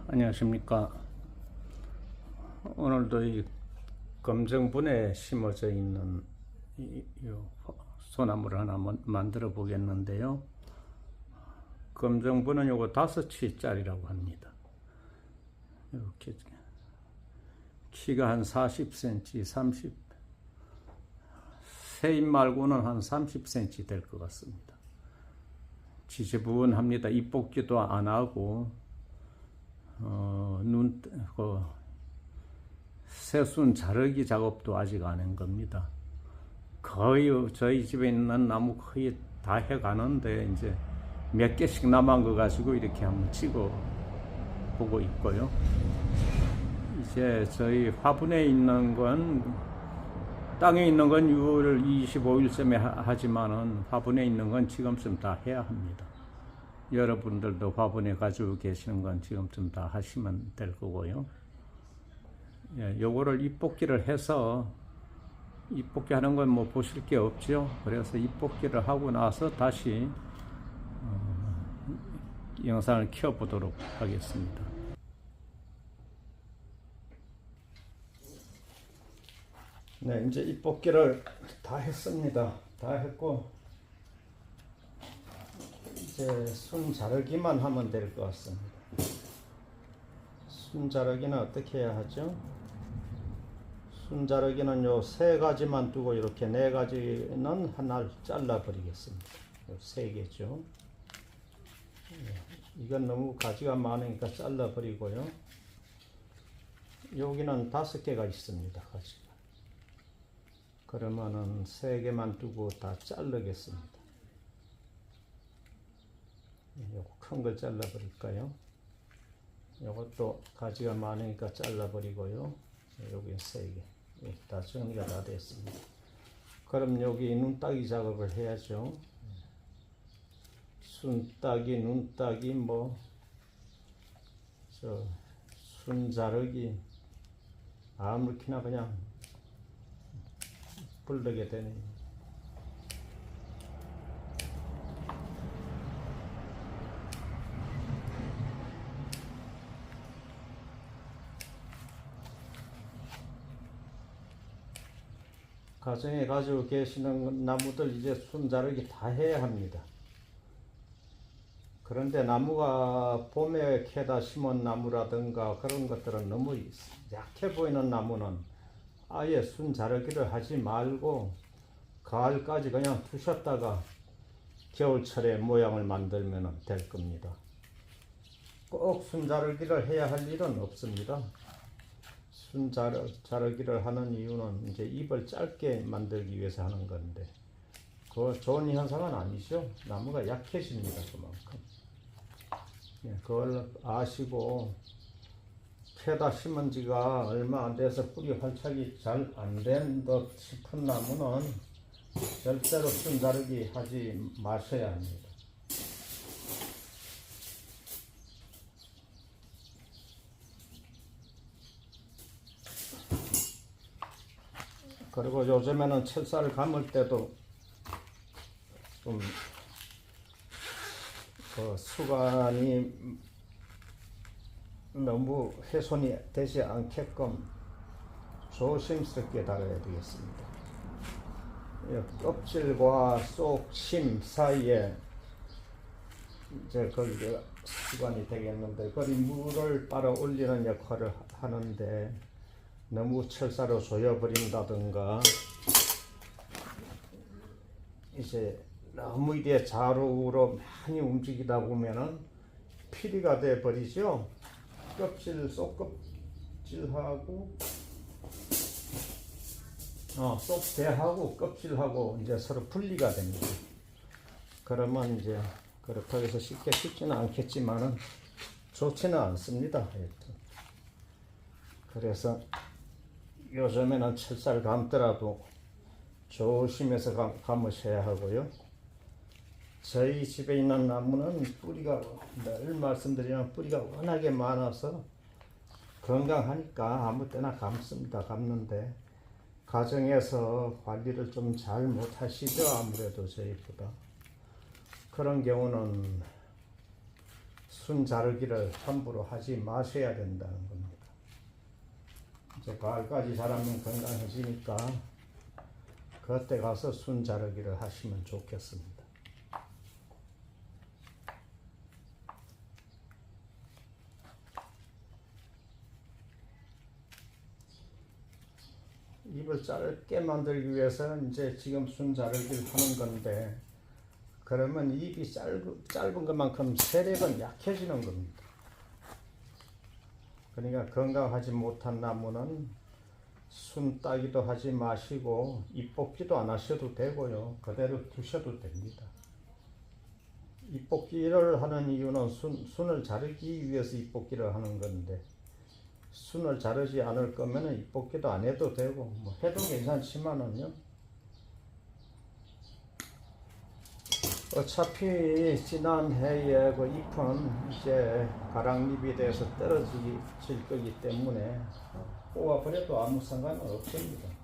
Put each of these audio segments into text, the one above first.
안녕하십니까. 오늘도 이 검정분에 심어져 있는 이 소나무를 하나 만들어 보겠는데요. 검정분은 요거 5치짜리라고 합니다. 이렇게 키가 한 40cm, 새잎 말고는 한 30cm 될 것 같습니다. 지저분합니다. 잎 뽑기도 안 하고 새순 자르기 작업도 아직 안 한 겁니다. 거의 저희 집에 있는 나무 거의 다 해가는데 이제 몇 개씩 남은 거 가지고 이렇게 한번 찍어 보고 있고요. 이제 저희 화분에 있는 건 땅에 있는 건 6월 25일쯤에 하지만은 화분에 있는 건 지금쯤 다 해야 합니다. 여러분들도 화분에 가지고 계시는 건 지금쯤 다 하시면 될 거고요. 요거를 잎뽑기를 해서 잎뽑기 하는 건 뭐 보실 게 없죠. 그래서 잎뽑기를 하고 나서 다시 영상을 켜보도록 하겠습니다. 네, 이제 잎뽑기를 다 했습니다. 다 했고 이제 순 자르기만 하면 될 것 같습니다. 순 자르기는 어떻게 해야 하죠? 순 자르기는 요 3가지만 두고 이렇게 4가지는 하나를 잘라 버리겠습니다. 요 3개죠. 이건 너무 가지가 많으니까 잘라 버리고요. 여기는 5개가 있습니다. 가지가. 그러면은 3개만 두고 다 자르겠습니다. 요거 큰 걸 잘라 버릴까요? 요것도 가지가 많으니까 잘라 버리고요. 여기 3개. 다 정리가 다 됐습니다. 그럼 여기 눈따기 작업을 해야죠. 순따기, 눈따기, 순 자르기, 아무렇게나 그냥 부르게 되네요. 가정에 가지고 계시는 나무들 이제 순 자르기 다 해야 합니다. 그런데 나무가 봄에 캐다 심은 나무라든가 그런 것들은 너무 약해 보이는 나무는 아예 순 자르기를 하지 말고 가을까지 그냥 두셨다가 겨울철에 모양을 만들면 될 겁니다. 꼭 순 자르기를 해야 할 일은 없습니다. 순 자르기를 하는 이유는 이제 잎을 짧게 만들기 위해서 하는 건데 그거 좋은 현상은 아니죠. 나무가 약해집니다. 그만큼. 그걸 아시고 캐다 심은 지가 얼마 안 돼서 뿌리 활착이 잘 안 된 듯 싶은 나무는 절대로 순 자르기 하지 마셔야 합니다. 그리고 요즘에는 철사를 감을 때도 좀 수간이 너무 훼손이 되지 않게끔 조심스럽게 다뤄야 되겠습니다. 껍질과 쏙심 사이에 이제 거기가 수간이 되겠는데 거기 물을 빨아 올리는 역할을 하는데 너무 철사로 조여버린다든가 이제 너무 이게 자루로 많이 움직이다 보면은 피리가 돼 버리죠. 속껍질하고 속대하고 껍질하고 이제 서로 분리가 됩니다. 그러면 이제 그렇다고 해서 쉽게 쉽지는 않겠지만은 좋지는 않습니다. 하여튼. 그래서 요즘에는 철사를 감더라도 조심해서 감으셔야 하고요. 저희 집에 있는 나무는 뿌리가 늘 말씀드리면 뿌리가 워낙에 많아서 건강하니까 아무 때나 감습니다. 감는데 가정에서 관리를 좀 잘 못하시죠. 아무래도 저희보다. 그런 경우는 순 자르기를 함부로 하지 마셔야 된다는 겁니다. 이제 가을까지 자라면 건강해지니까 그때 가서 순 자르기를 하시면 좋겠습니다. 잎을 짧게 만들기 위해서 이제 지금 순 자르기를 하는 건데, 그러면 잎이 짧은 것만큼 세력은 약해지는 겁니다. 그러니까 건강하지 못한 나무는 순 따기도 하지 마시고 잎 뽑기도 안 하셔도 되고요. 그대로 두셔도 됩니다. 잎 뽑기를 하는 이유는 순을 자르기 위해서 잎 뽑기를 하는 건데, 순을 자르지 않을 거면 잎 뽑기도 안 해도 되고 뭐 해도 괜찮지만은요, 어차피 지난해에 그 잎은 이제 가랑잎이 돼서 떨어질 거기 때문에 뽑아버려도 아무 상관은 없습니다.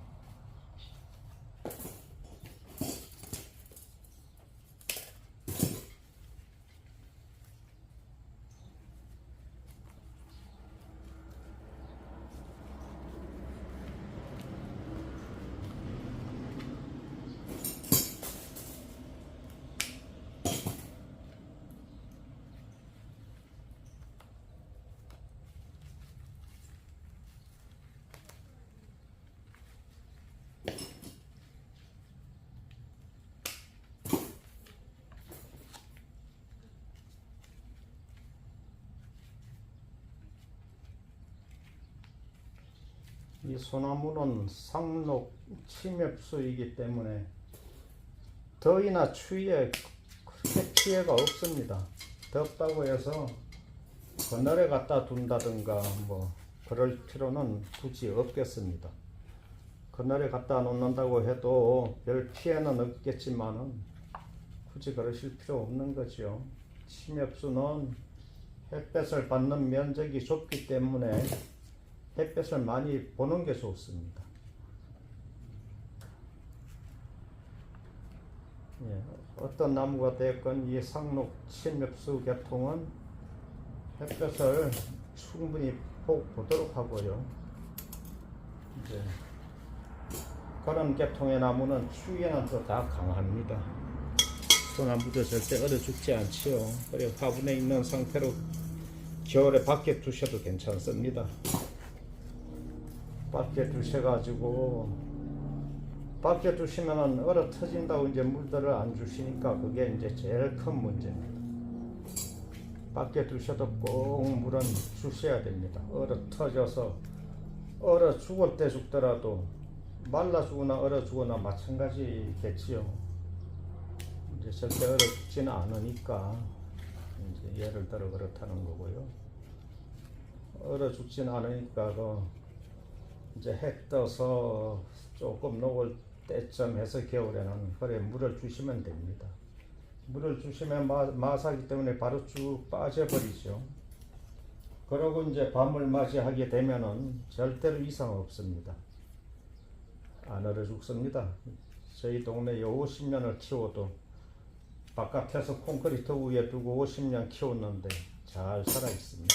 이 소나무는 상록 침엽수이기 때문에 더위나 추위에 크게 피해가 없습니다. 덥다고 해서 그늘에 갖다 둔다든가 뭐 그럴 필요는 굳이 없겠습니다. 그늘에 갖다 놓는다고 해도 별 피해는 없겠지만은 굳이 그러실 필요 없는 거죠. 침엽수는 햇볕을 받는 면적이 좁기 때문에 햇볕을 많이 보는 게 좋습니다. 예, 어떤 나무가 됐건 이 상록 침엽수 계통은 햇볕을 충분히 보도록 하고요. 이제 그런 계통의 나무는 추위에는 또 다 강합니다. 소나무도 절대 얼어 죽지 않지요. 그리고 화분에 있는 상태로 겨울에 밖에 두셔도 괜찮습니다. 밖에 두셔가지고 밖에 두시면은 얼어 터진다고 이제 물들을 안 주시니까 그게 이제 제일 큰 문제입니다. 밖에 두셔도 꼭 물은 주셔야 됩니다. 얼어 터져서 얼어 죽을 때 죽더라도 말라 죽거나 얼어 죽거나 마찬가지겠지요. 이제 절대 얼어 죽지는 않으니까 이제 예를 들어 그렇다는 거고요. 얼어 죽지는 않으니까 이제 해 떠서 조금 녹을 때쯤 해서 겨울에는 그래 물을 주시면 됩니다. 물을 주시면 마사기 때문에 바로 쭉 빠져버리죠. 그러고 이제 밤을 맞이하게 되면은 절대로 이상 없습니다. 안 얼어 죽습니다. 저희 동네에 50년을 키워도 바깥에서 콘크리트 위에 두고 50년 키웠는데 잘 살아 있습니다.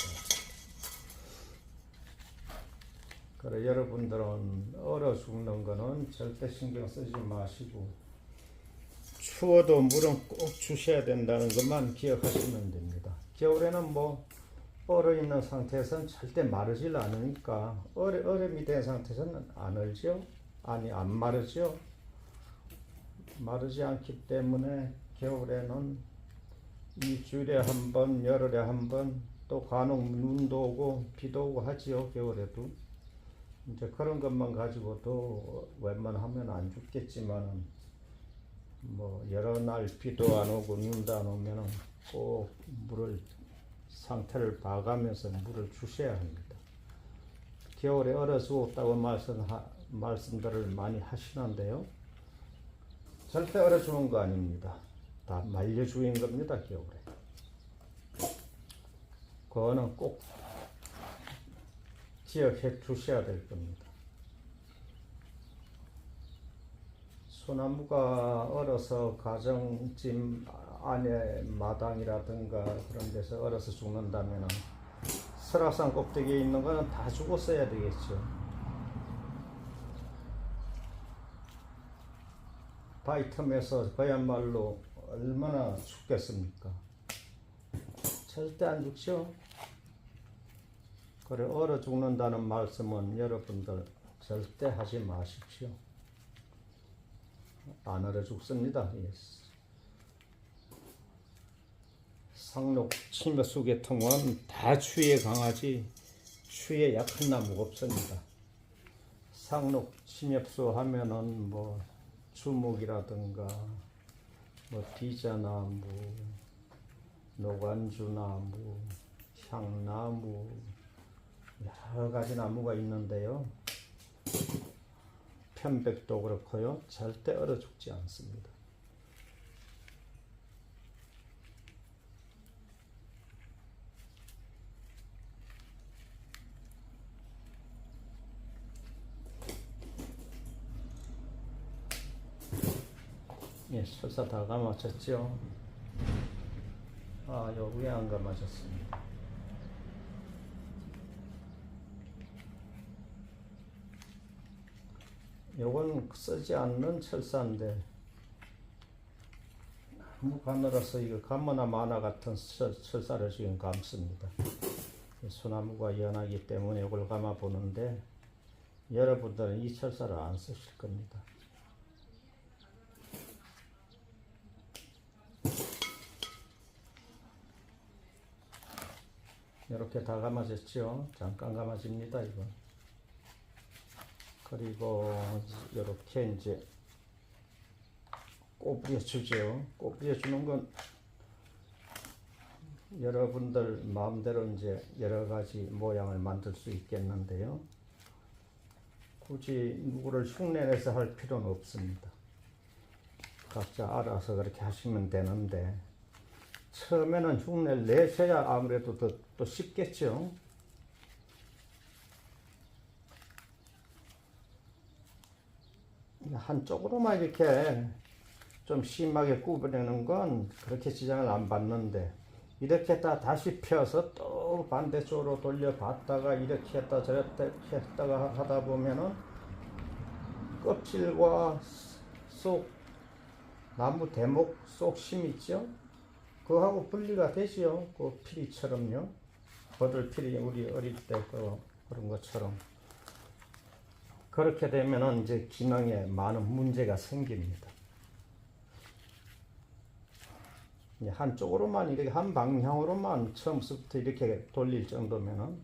그래 여러분들은 얼어 죽는 거는 절대 신경 쓰지 마시고 추워도 물은 꼭 주셔야 된다는 것만 기억하시면 됩니다. 겨울에는 뭐 얼어 있는 상태에서는 절대 마르질 않으니까 얼음이 된 상태에서는 안 얼죠? 아니 안 마르죠? 마르지 않기 때문에 겨울에는 일주일에 한 번, 열흘에 한 번, 또 간혹 눈도 오고 비도 오고 하지요. 겨울에도 이제 그런 것만 가지고도 웬만하면 안 죽겠지만은 뭐 여러 날 비도 안 오고 눈도 안 오면은 꼭 물을 상태를 봐가면서 물을 주셔야 합니다. 겨울에 얼어 죽었다고 말씀들을 많이 하시는데요. 절대 얼어 죽은 거 아닙니다. 다 말려 죽인 겁니다. 겨울에. 그거는 꼭 기억해 주셔야 될 겁니다. 소나무가 얼어서 가정집 안에 마당이라든가 그런 데서 얼어서 죽는다면은 설악산 꼭대기에 있는 거는 다 죽었어야 되겠죠. 바위 틈에서 그야말로 얼마나 죽겠습니까? 절대 안 죽죠. 그래, 얼어 죽는다는 말씀은 여러분들 절대 하지 마십시오. 안 얼어 죽습니다. 상록 침엽수계통은 다 추위에 강하지 추위에 약한 나무가 없습니다. 상록 침엽수 하면은 뭐 주목이라든가 뭐 비자나무, 노간주나무, 향나무 여러 가지 나무가 있는데요. 편백도 그렇고요. 절대 얼어 죽지 않습니다. 예, 설사 다 감아졌죠. 아, 요 위에 안 감아졌습니다. 요건 쓰지 않는 철사인데 나무 가늘어서 이거 가마나 마나 같은 철사를 지금 감습니다. 소나무가 연하기 때문에 이걸 감아 보는데 여러분들은 이 철사를 안 쓰실 겁니다. 이렇게 다 감아졌죠. 잠깐 감아집니다. 이거. 그리고 이렇게 이제 꼬부려 주죠. 꼬부려 주는 건 여러분들 마음대로 이제 여러 가지 모양을 만들 수 있겠는데요. 굳이 누구를 흉내내서 할 필요는 없습니다. 각자 알아서 그렇게 하시면 되는데 처음에는 흉내를 내셔야 아무래도 더 쉽겠죠. 한쪽으로만 이렇게 좀 심하게 구부리는 건 그렇게 지장을 안 받는데 이렇게 다시 펴서 또 반대쪽으로 돌려봤다가 이렇게 했다 저렇게 했다가 하다 보면은 껍질과 속 나무 대목 속 심 있죠? 그거하고 분리가 되지요. 그 피리처럼요. 버들 피리 우리 어릴 때 그런 것처럼. 그렇게 되면은 이제 기능에 많은 문제가 생깁니다. 한쪽으로만 이렇게 한 방향으로만 처음부터 이렇게 돌릴 정도면은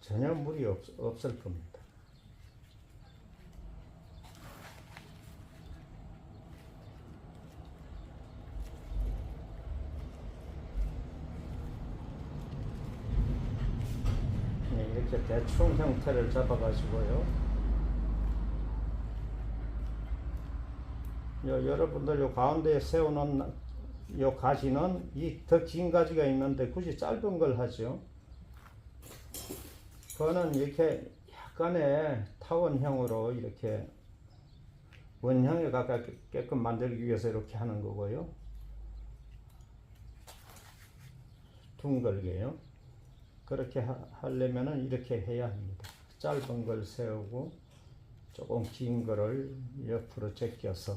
전혀 무리 없을 겁니다. 이렇게 대충 형태를 잡아가지고요. 여러분들 요 가운데에 세우는 요 가지는 이 더 긴 가지가 있는데 굳이 짧은 걸 하죠. 그거는 이렇게 약간의 타원형으로 이렇게 원형에 가깝게끔 만들기 위해서 이렇게 하는 거고요. 둥글게요. 그렇게 하려면은 이렇게 해야 합니다. 짧은 걸 세우고 조금 긴 거를 옆으로 제껴서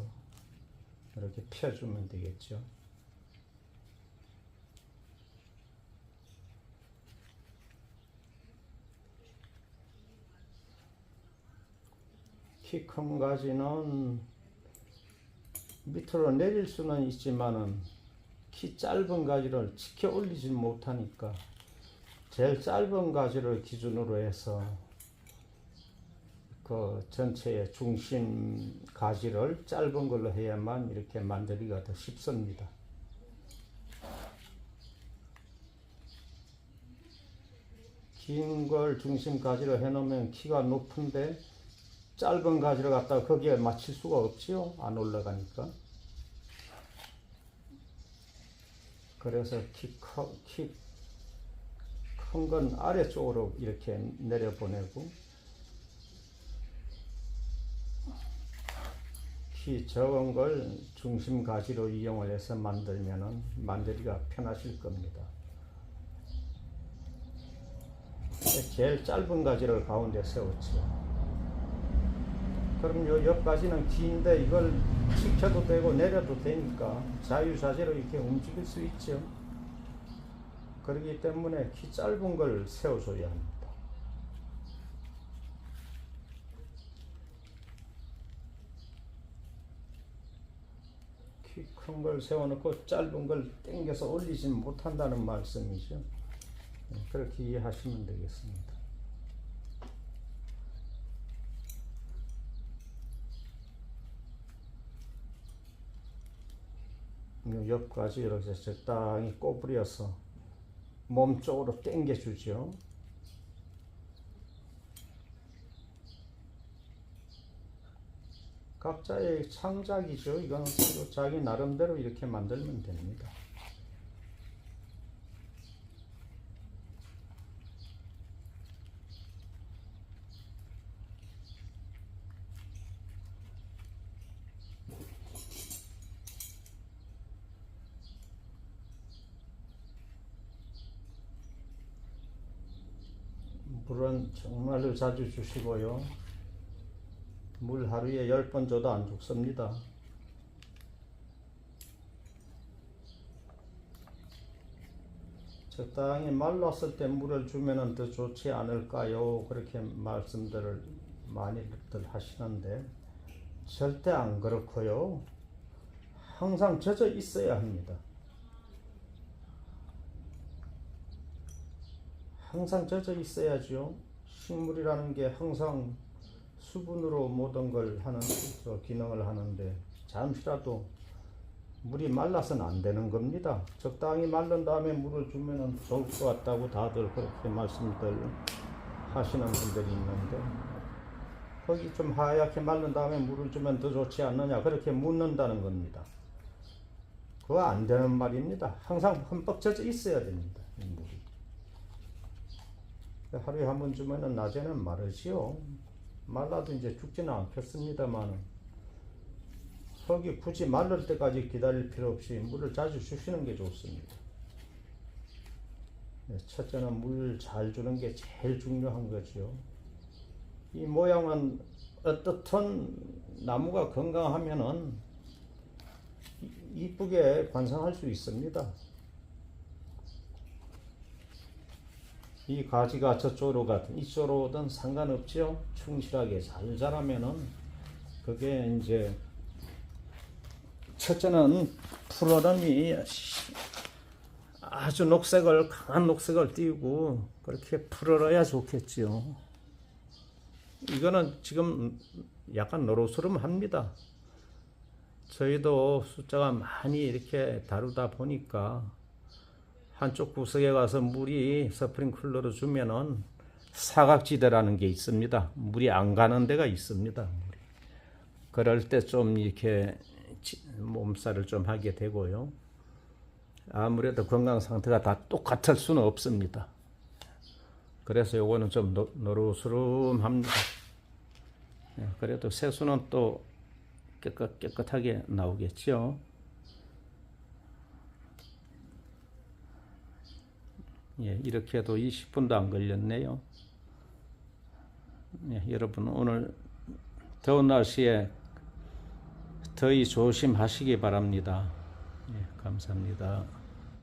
이렇게 펴주면 되겠죠. 키 큰 가지는 밑으로 내릴 수는 있지만은 키 짧은 가지를 치켜 올리지 못하니까 제일 짧은 가지를 기준으로 해서 그 전체의 중심 가지를 짧은 걸로 해야만 이렇게 만들기가 더 쉽습니다. 긴 걸 중심 가지로 해놓으면 키가 높은데 짧은 가지를 갖다가 거기에 맞출 수가 없지요. 안 올라가니까. 그래서 키 큰 건 아래쪽으로 이렇게 내려보내고 이렇게 적은 걸 중심 가지로 이용을 해서 만들면은 만들기가 편하실 겁니다. 제일 짧은 가지를 가운데 세웠죠. 그럼 요 옆가지는 긴데 이걸 치켜도 되고 내려도 되니까 자유자재로 이렇게 움직일 수 있죠. 그렇기 때문에 키 짧은 걸 세워줘야 합니다. 키 큰 걸 세워놓고 짧은 걸 당겨서 올리지 못한다는 말씀이죠. 그렇게 이해하시면 되겠습니다. 옆까지 이렇게 적당히 꼬부려서 몸 쪽으로 당겨주죠. 각자의 창작이죠. 이건 자기 나름대로 이렇게 만들면 됩니다. 물은 정말로 자주 주시고요. 물 하루에 10번 줘도 안 죽습니다. 적당히 말랐을 때 물을 주면 더 좋지 않을까요? 그렇게 말씀들을 많이들 하시는데 절대 안 그렇고요. 항상 젖어 있어야 합니다. 항상 젖어 있어야죠. 식물이라는 게 항상 수분으로 모든 걸 하는 기능을 하는데 잠시라도 물이 말라서는 안 되는 겁니다. 적당히 마른 다음에 물을 주면 좋을 것 같다고 다들 그렇게 말씀들 하시는 분들이 있는데 거기 좀 하얗게 마른 다음에 물을 주면 더 좋지 않느냐 그렇게 묻는다는 겁니다. 그거 안 되는 말입니다. 항상 흠뻑 젖어 있어야 됩니다. 물이. 하루에 한 번 주면은 낮에는 마르지요. 말라도 이제 죽지는 않겠습니다만 속이 굳이 마를 때까지 기다릴 필요 없이 물을 자주 주시는 게 좋습니다. 첫째는 물 잘 주는 게 제일 중요한 거죠. 이 모양은 어떻든 나무가 건강하면은 이쁘게 관상할 수 있습니다. 이 가지가 저쪽으로 가든 이쪽으로 오든 상관없죠. 충실하게 잘 자라면은 그게 이제 첫째는 푸르름이 아주 강한 녹색을 띄우고 그렇게 푸르러야 좋겠지요. 이거는 지금 약간 노릇스름합니다. 저희도 숫자가 많이 이렇게 다루다 보니까 한쪽 구석에 가서 물이 스프링클러로 주면은 사각지대라는 게 있습니다. 물이 안 가는 데가 있습니다. 그럴 때 좀 이렇게 몸살을 좀 하게 되고요. 아무래도 건강 상태가 다 똑같을 수는 없습니다. 그래서 요거는 좀 노릇스름합니다. 그래도 세수는 또 깨끗하게 나오겠죠. 이렇게 해도 20분도 안 걸렸네요. 여러분 오늘 더운 날씨에 더위 조심하시기 바랍니다. 감사합니다.